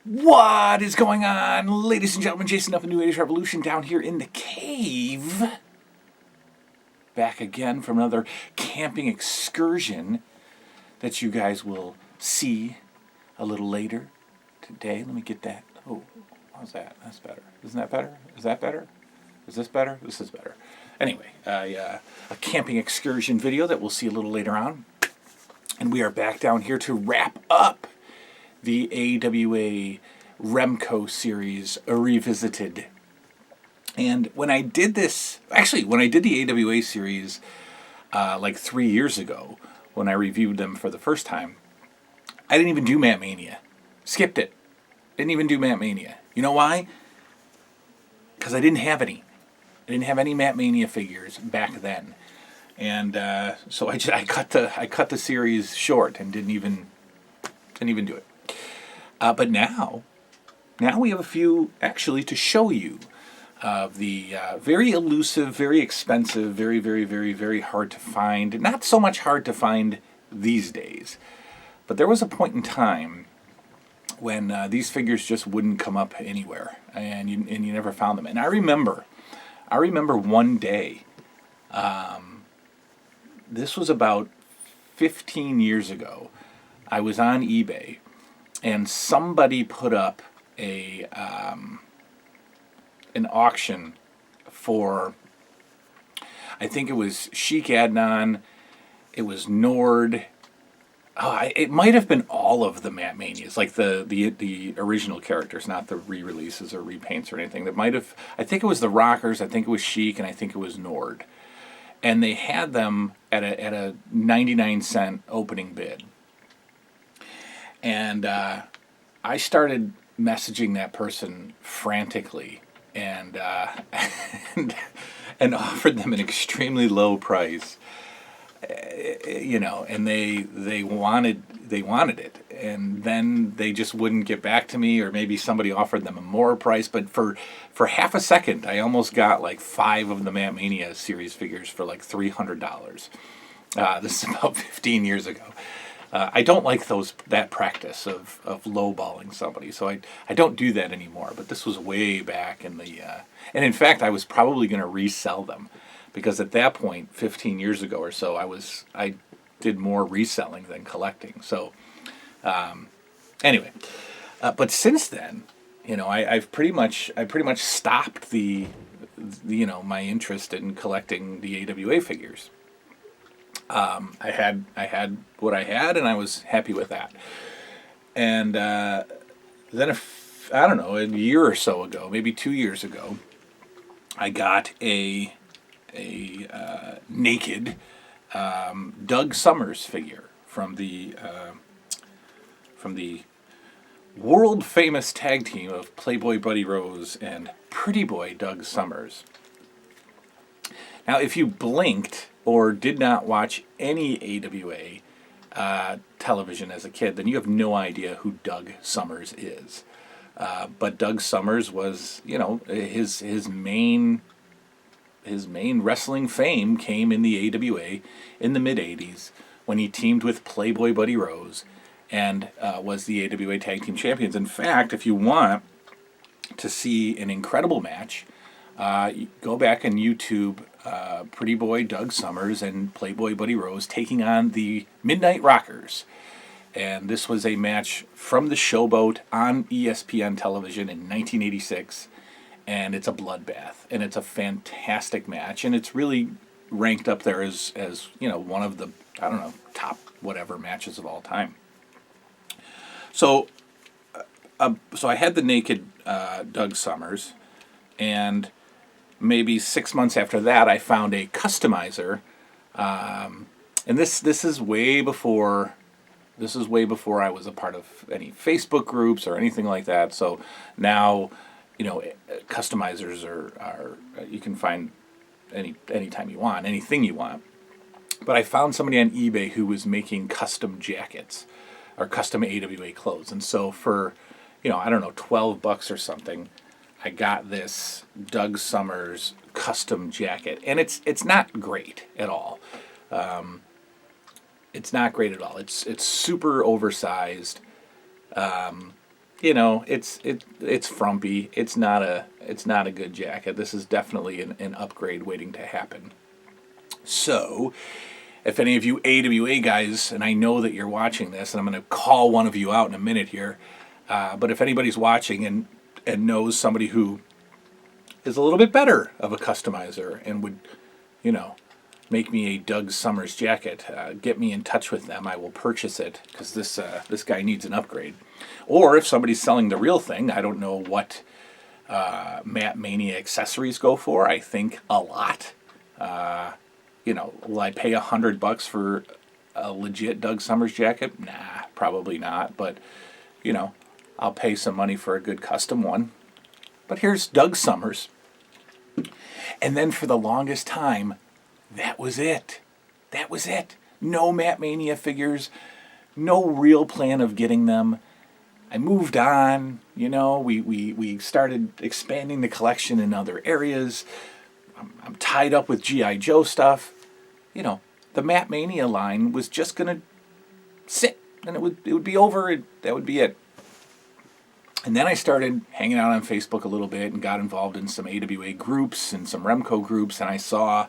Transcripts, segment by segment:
What is going on, ladies and gentlemen? Jason of the New Age Revolution down here in the cave. Back again from another camping excursion that you guys will see a little later today. Let me get that. Oh, how's that? That's better. Isn't that better? Is that better? Is this better? This is better. Anyway, a camping excursion video that we'll see a little later on. And we are back down here to wrap up the AWA Remco series revisited. And when I did this, actually, when I did the AWA series like 3 years ago, when I reviewed them for the first time, I didn't even do Mat Mania. Skipped it. Didn't even do Mat Mania. You know why? Because I didn't have any. I didn't have any Mat Mania figures back then. And so I cut the series short and didn't even do it. But now we have a few actually to show you of the very elusive, very expensive, very, very, very, very hard to find. Not so much hard to find these days, but there was a point in time when these figures just wouldn't come up anywhere, and you never found them. And I remember one day. This was about 15 years ago. I was on eBay. And somebody put up an auction for, I think it was Sheik Adnan, it was Nord. It might have been all of the Mat Manias, like the original characters, not the re-releases or repaints or anything. That might have. I think it was the Rockers. I think it was Sheik, and I think it was Nord. And they had them at a 99-cent opening bid. And I started messaging that person frantically and and offered them an extremely low price, and they wanted it, and then they just wouldn't get back to me, or maybe somebody offered them a more price. But for half a second, I almost got like 5 of the Mat Mania series figures for like $300. This is about 15 years ago. I don't like that practice of lowballing somebody, so I don't do that anymore. But this was way back in the, and in fact, I was probably going to resell them, because at that point, 15 years ago or so, I did more reselling than collecting. So, anyway, but since then, I pretty much stopped the my interest in collecting the AWA figures. I had what I had, and I was happy with that. And then, I don't know, a year or so ago, maybe 2 years ago, I got a naked Doug Summers figure from the world famous tag team of Playboy Buddy Rose and Pretty Boy Doug Summers. Now, if you blinked or did not watch any AWA television as a kid, then you have no idea who Doug Summers is. But Doug Summers was, his main wrestling fame came in the AWA in the mid-'80s when he teamed with Playboy Buddy Rose and was the AWA Tag Team Champions. In fact, if you want to see an incredible match, go back and YouTube Pretty Boy Doug Summers and Playboy Buddy Rose taking on the Midnight Rockers. And this was a match from the Showboat on ESPN television in 1986. And it's a bloodbath. And it's a fantastic match. And it's really ranked up there as one of the, top whatever matches of all time. So I had the naked Doug Summers, and maybe 6 months after that, I found a customizer, and this is way before I was a part of any Facebook groups or anything like that. So now, customizers are you can find anytime you want, anything you want. But I found somebody on eBay who was making custom jackets or custom AWA clothes, and so for $12 or something, I got this Doug Summers custom jacket, and it's not great at all. It's not great at all. It's super oversized. it's frumpy. It's not a good jacket. This is definitely an upgrade waiting to happen. So, if any of you AWA guys, and I know that you're watching this, and I'm going to call one of you out in a minute here, but if anybody's watching and knows somebody who is a little bit better of a customizer and would, you know, make me a Doug Summers jacket, get me in touch with them. I will purchase it because this guy needs an upgrade. Or if somebody's selling the real thing, I don't know what Mat Mania accessories go for. I think a lot. Will I pay $100 for a legit Doug Summers jacket? Nah, probably not. But I'll pay some money for a good custom one. But here's Doug Summers. And then for the longest time, that was it. That was it. No Mat Mania figures. No real plan of getting them. I moved on. We started expanding the collection in other areas. I'm tied up with G.I. Joe stuff. The Mat Mania line was just going to sit. And it would be over. That would be it. And then I started hanging out on Facebook a little bit and got involved in some AWA groups and some Remco groups, and I saw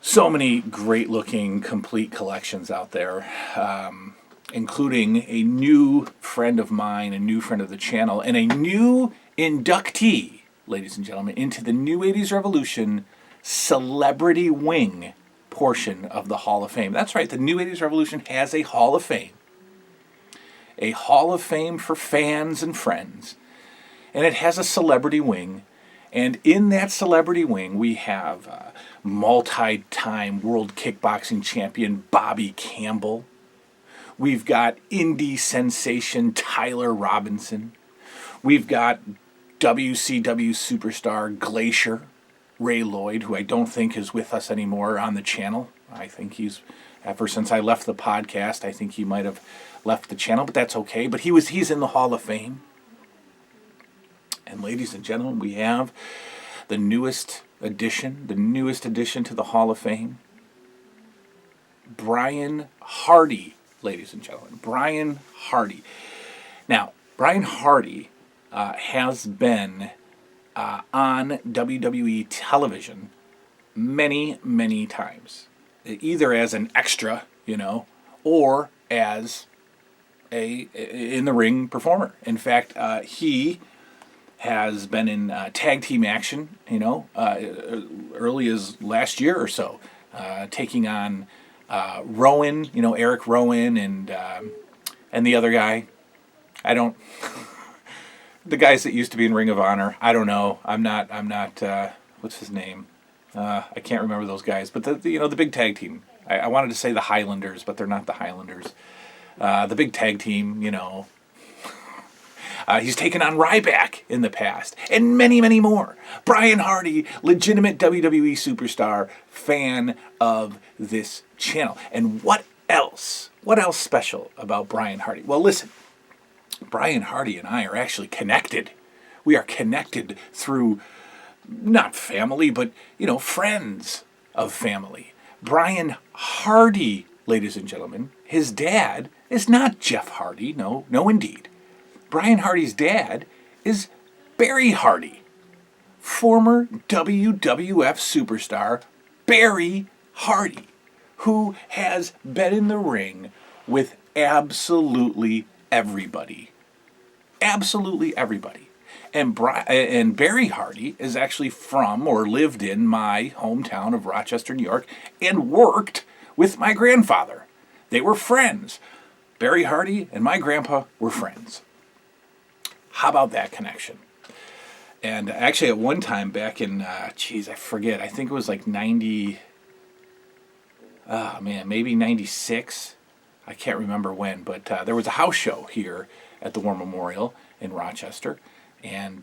so many great-looking complete collections out there, including a new friend of mine, a new friend of the channel, and a new inductee, ladies and gentlemen, into the New 80s Revolution Celebrity Wing portion of the Hall of Fame. That's right, the New 80s Revolution has a Hall of Fame. A Hall of Fame for fans and friends. And it has a celebrity wing. And in that celebrity wing, we have multi-time world kickboxing champion Bobby Campbell. We've got indie sensation Tyler Robinson. We've got WCW superstar Glacier Ray Lloyd, who I don't think is with us anymore on the channel. I think he's, ever since I left the podcast, I think he might have left the channel, but that's okay. But he's in the Hall of Fame. And ladies and gentlemen, we have the newest addition to the Hall of Fame. Brian Hardy, ladies and gentlemen. Brian Hardy. Now, Brian Hardy has been on WWE television many, many times. Either as an extra, or as a in-the-ring performer. In fact, he has been in tag team action, early as last year or so, taking on Rowan, Eric Rowan, and the other guy. The guys that used to be in Ring of Honor. I don't know. I'm not. What's his name? I can't remember those guys. But the big tag team. I wanted to say the Highlanders, but they're not the Highlanders. The big tag team, he's taken on Ryback in the past, and many, many more. Brian Hardy, legitimate WWE superstar, fan of this channel. And what else? What else special about Brian Hardy? Well, listen, Brian Hardy and I are actually connected. We are connected through, not family, but, friends of family. Brian Hardy, ladies and gentlemen, his dad is not Jeff Hardy. No, indeed. Brian Hardy's dad is Barry Hardy, former WWF superstar Barry Hardy, who has been in the ring with absolutely everybody. Absolutely everybody. And Barry Hardy is actually from or lived in my hometown of Rochester, New York, and worked with my grandfather. They were friends. Barry Hardy and my grandpa were friends. How about that connection? And actually at one time back in, I forget, I think it was like maybe 96. I can't remember when, but there was a house show here at the War Memorial in Rochester. And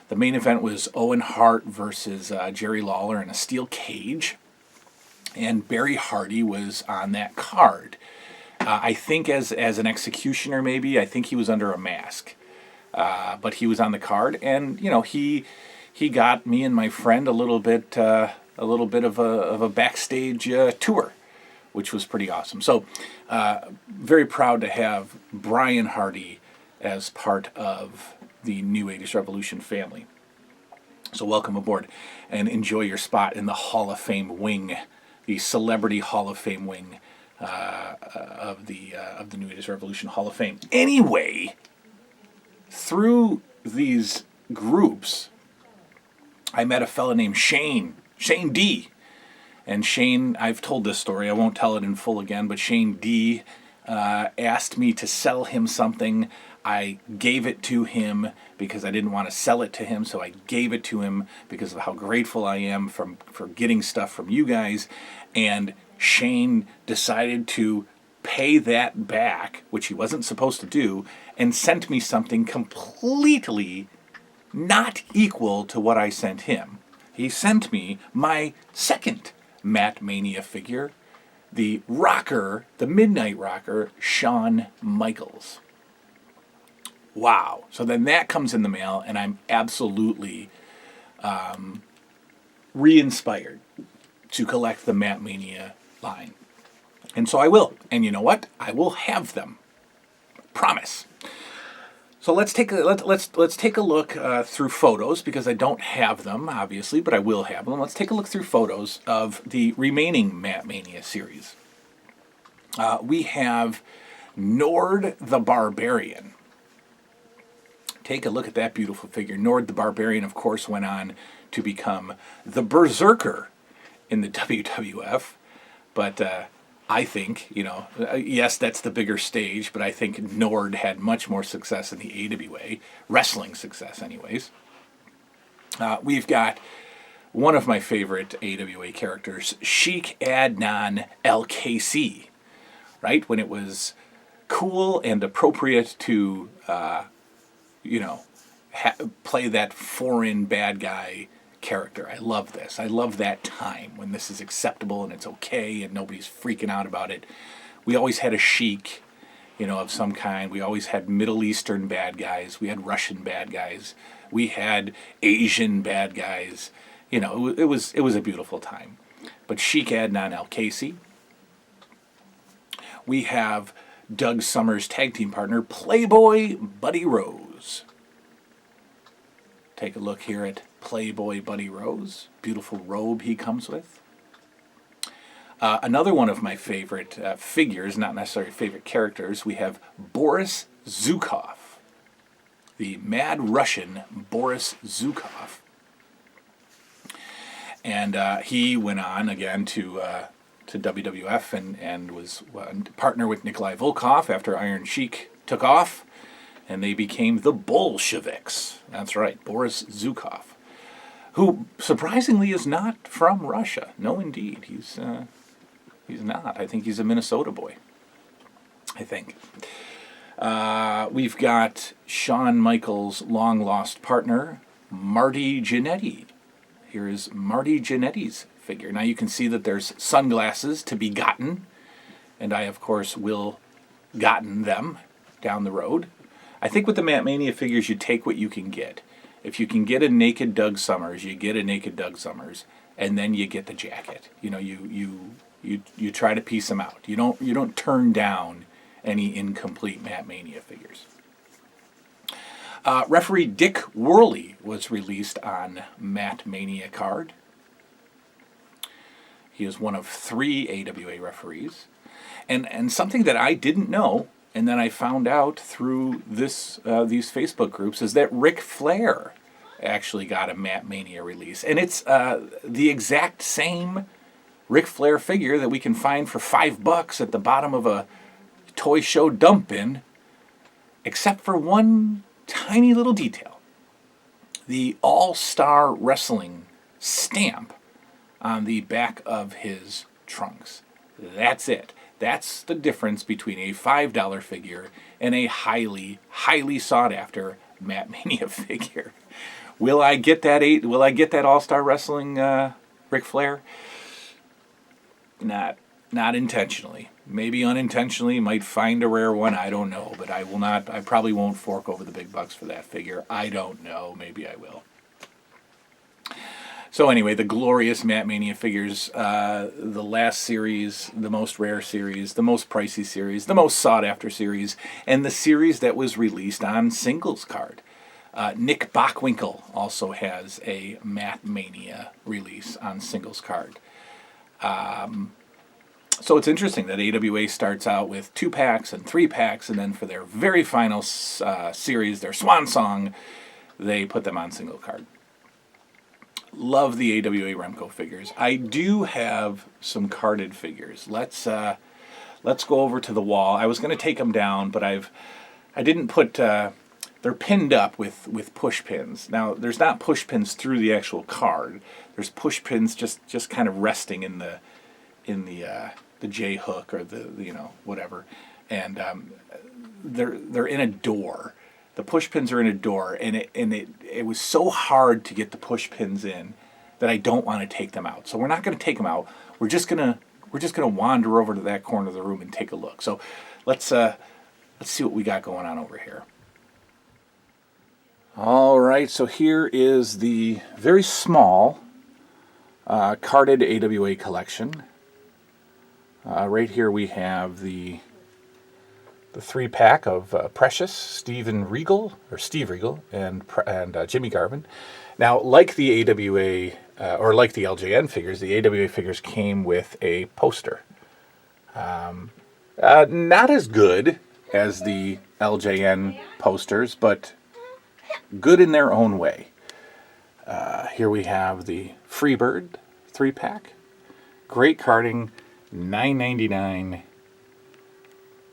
the main event was Owen Hart versus Jerry Lawler in a steel cage. And Barry Hardy was on that card. I think as an executioner, maybe. I think he was under a mask, but he was on the card, and he got me and my friend a little bit of a backstage tour which was pretty awesome. So, very proud to have Brian Hardy as part of the New 80s Revolution family. So welcome aboard and enjoy your spot in the Hall of Fame wing, the Celebrity Hall of Fame wing of the New 80s Revolution Hall of Fame. Anyway, through these groups, I met a fella named Shane D. And Shane, I've told this story, I won't tell it in full again, but Shane D asked me to sell him something. I gave it to him because I didn't want to sell it to him, so I gave it to him because of how grateful I am for getting stuff from you guys. And Shane decided to pay that back, which he wasn't supposed to do, and sent me something completely not equal to what I sent him. He sent me my second Mat Mania figure, the rocker, the Midnight Rocker, Shawn Michaels. Wow. So then that comes in the mail, and I'm absolutely re-inspired to collect the Mat Mania line. And so I will. And you know what? I will have them. Promise. So let's take a look through photos, because I don't have them, obviously, but I will have them. Let's take a look through photos of the remaining Mat Mania series. We have Nord the Barbarian. Take a look at that beautiful figure. Nord the Barbarian, of course, went on to become the Berserker in the WWF. But I think, yes, that's the bigger stage, but I think Nord had much more success in the AWA, wrestling success anyways. We've got one of my favorite AWA characters, Sheik Adnan LKC, right? When it was cool and appropriate to play that foreign bad guy character. I love this. I love that time when this is acceptable and it's okay and nobody's freaking out about it. We always had a sheik, of some kind. We always had Middle Eastern bad guys. We had Russian bad guys. We had Asian bad guys. It was a beautiful time. But Sheik Adnan Al-Casey. We have Doug Summers' tag team partner, Playboy Buddy Rose. Take a look here at Playboy Buddy Rose. Beautiful robe he comes with. Another one of my favorite figures, not necessarily favorite characters, we have Boris Zukov. The Mad Russian Boris Zukov. And he went on again to WWF and was partner with Nikolai Volkov after Iron Sheik took off, and they became the Bolsheviks. That's right, Boris Zukov, who surprisingly is not from Russia. No, indeed, he's not. I think he's a Minnesota boy. I think. We've got Shawn Michaels' long-lost partner, Marty Jannetty. Here is Marty Jannetty's figure. Now you can see that there's sunglasses to be gotten, and I, of course, will gotten them down the road. I think with the Mat Mania figures, you take what you can get. If you can get a naked Doug Summers, you get a naked Doug Summers, and then you get the jacket. You try to piece them out. You don't turn down any incomplete Mat Mania figures. Referee Dick Worley was released on Mat Mania card. He is one of 3 AWA referees. And something that I didn't know, and then I found out through these Facebook groups, is that Ric Flair actually got a Mat Mania release. And it's the exact same Ric Flair figure that we can find for $5 at the bottom of a toy show dump bin, except for one tiny little detail. The All-Star Wrestling stamp on the back of his trunks. That's it. That's the difference between a $5 figure and a highly, highly sought-after Mat Mania figure. Will I get that All-Star Wrestling Ric Flair? Not intentionally. Maybe unintentionally. Might find a rare one. I don't know. But I will not. I probably won't fork over the big bucks for that figure. I don't know. Maybe I will. So anyway, the glorious Mat Mania figures, the last series, the most rare series, the most pricey series, the most sought-after series, and the series that was released on singles card. Nick Bockwinkel also has a Mat Mania release on singles card. So it's interesting that AWA starts out with 2-packs and 3-packs, and then for their very final series, their swan song, they put them on single card. Love the AWA Remco figures. I do have some carded figures. Let's go over to the wall. I was going to take them down, but I didn't put. They're pinned up with push pins. Now there's not push pins through the actual card. There's push pins just kind of resting in the J hook or the whatever, and they're in a door. The push pins are in a door, and it was so hard to get the push pins in that I don't want to take them out. So we're not going to take them out. We're just gonna wander over to that corner of the room and take a look. So let's see what we got going on over here. All right, so here is the very small carded AWA collection. Right here we have the 3-pack of Precious, Steve Regal, and Jimmy Garvin. Now, like the AWA, or like the LJN figures, the AWA figures came with a poster. Not as good as the LJN posters, but good in their own way. Here we have the Freebird 3-pack. Great carding, $9.99.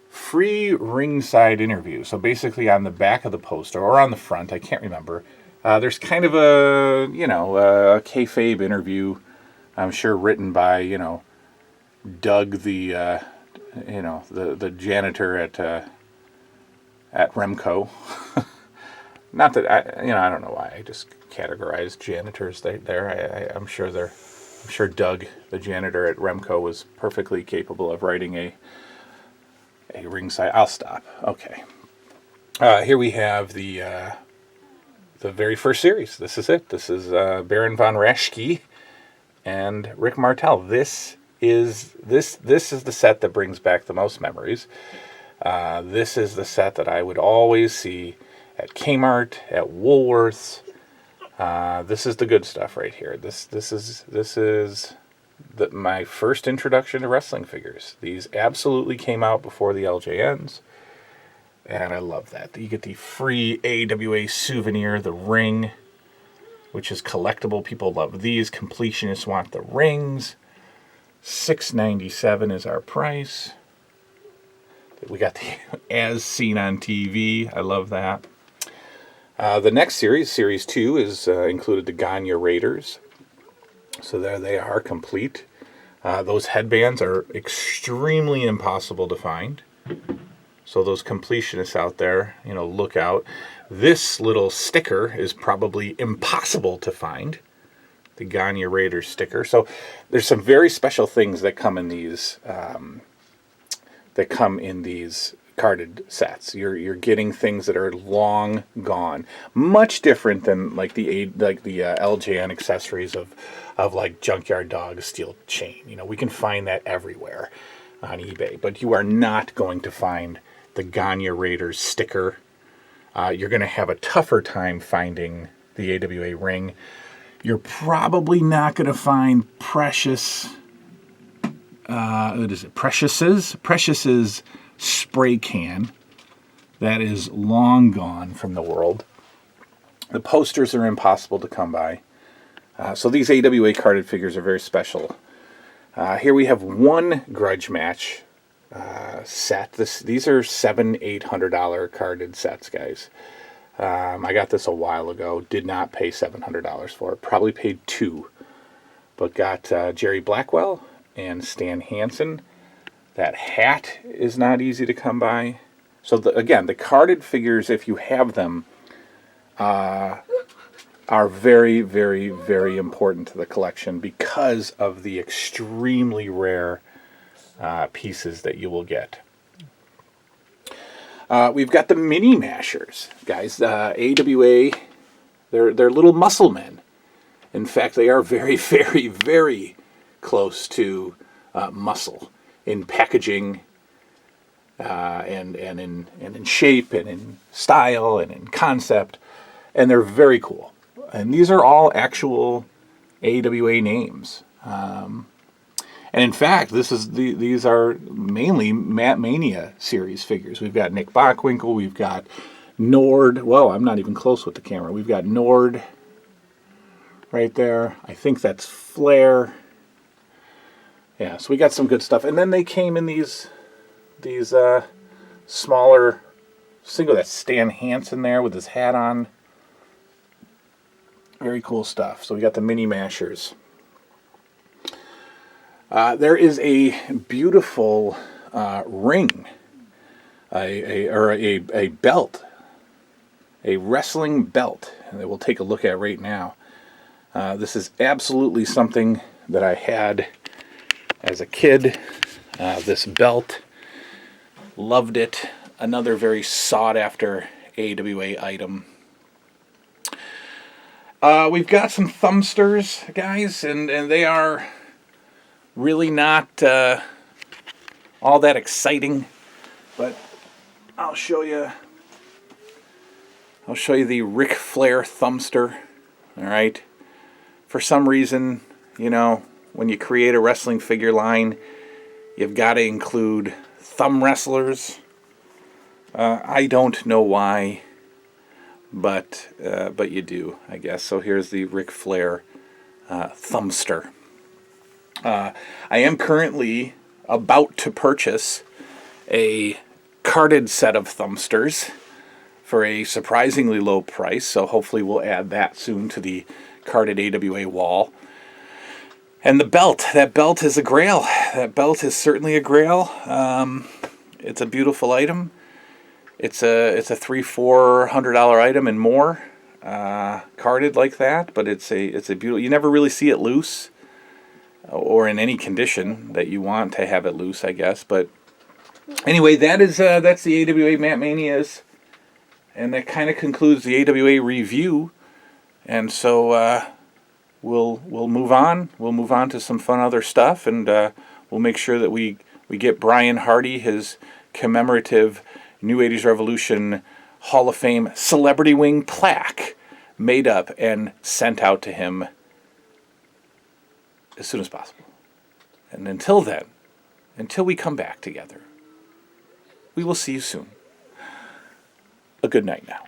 Free ringside interview. So basically on the back of the poster, or on the front, I can't remember, there's kind of a kayfabe interview, I'm sure written by, Doug, the janitor at Remco. Not that, I don't know why I just categorized janitors there. I'm sure Doug, the janitor at Remco, was perfectly capable of writing a ringside. I'll stop. Okay. Here we have the very first series. This is it. This is Baron von Raschke and Rick Martel. This is the set that brings back the most memories. This is the set that I would always see at Kmart, at Woolworths. This is the good stuff right here. This is my first introduction to wrestling figures. These absolutely came out before the LJNs, and I love that. You get the free AWA souvenir, the ring, which is collectible. People love these. Completionists want the rings. $6.97 is our price. We got the As Seen on TV. I love that. The next series, Series 2, is included the Gagne Raiders. So there they are, complete. Those headbands are extremely impossible to find. So those completionists out there, look out. This little sticker is probably impossible to find. The Gagne Raiders sticker. So there's some very special things that come in these carded sets. You're getting things that are long gone, much different than like the LJN accessories of like Junkyard Dog steel chain. We can find that everywhere on eBay, but you are not going to find the Gagne Raiders sticker. You're going to have a tougher time finding the AWA ring. You're probably not going to find Precious's spray can. That is long gone from the world. The posters are impossible to come by. So these AWA carded figures are very special. Here we have one grudge match set. These are $700-800 carded sets, guys. I got this a while ago. Did not pay $700 for it. Probably paid $2. But got Jerry Blackwell and Stan Hansen. That hat is not easy to come by. So again, the carded figures, if you have them, are very, very, very important to the collection because of the extremely rare pieces that you will get. We've got the mini mashers, guys. AWA, they're little muscle men, In fact, they are very, very, very close to muscle in packaging, and in shape and in style and in concept, and they're very cool. And these are all actual AWA names. And in fact, these are mainly Mat Mania series figures. We've got Nick Bockwinkel, we've got Nord. Whoa, I'm not even close with the camera. We've got Nord right there. I think that's Flair. Yeah, so we got some good stuff. And then they came in these smaller single. That's Stan Hansen there with his hat on. Very cool stuff. So we got the mini mashers. There is a beautiful ring, a belt, a wrestling belt that we'll take a look at right now. This is absolutely something that I had as a kid. This belt, loved it. Another very sought after AWA item. We've got some thumbsters, guys, and they are really not all that exciting, but I'll show you the Ric Flair thumbster. All right, for some reason, you know, when you create a wrestling figure line, you've got to include thumb wrestlers. I don't know why, but you do, I guess. So here's the Ric Flair thumbster. I am currently about to purchase a carded set of thumbsters for a surprisingly low price, so hopefully we'll add that soon to the carded AWA wall. And the belt, that belt is a grail. That belt is certainly a grail. It's a beautiful item. It's a $300-400 item and more, carded like that, but it's a beautiful. You never really see it loose, or in any condition that you want to have it loose, I guess. But anyway, that's the AWA Mat Manias, and that kind of concludes the AWA review. And so we'll move on. We'll move on to some fun other stuff, and we'll make sure that we get Brian Hardy his commemorative New 80s Revolution Hall of Fame Celebrity Wing plaque made up and sent out to him as soon as possible. And until then, until we come back together, we will see you soon. A good night now.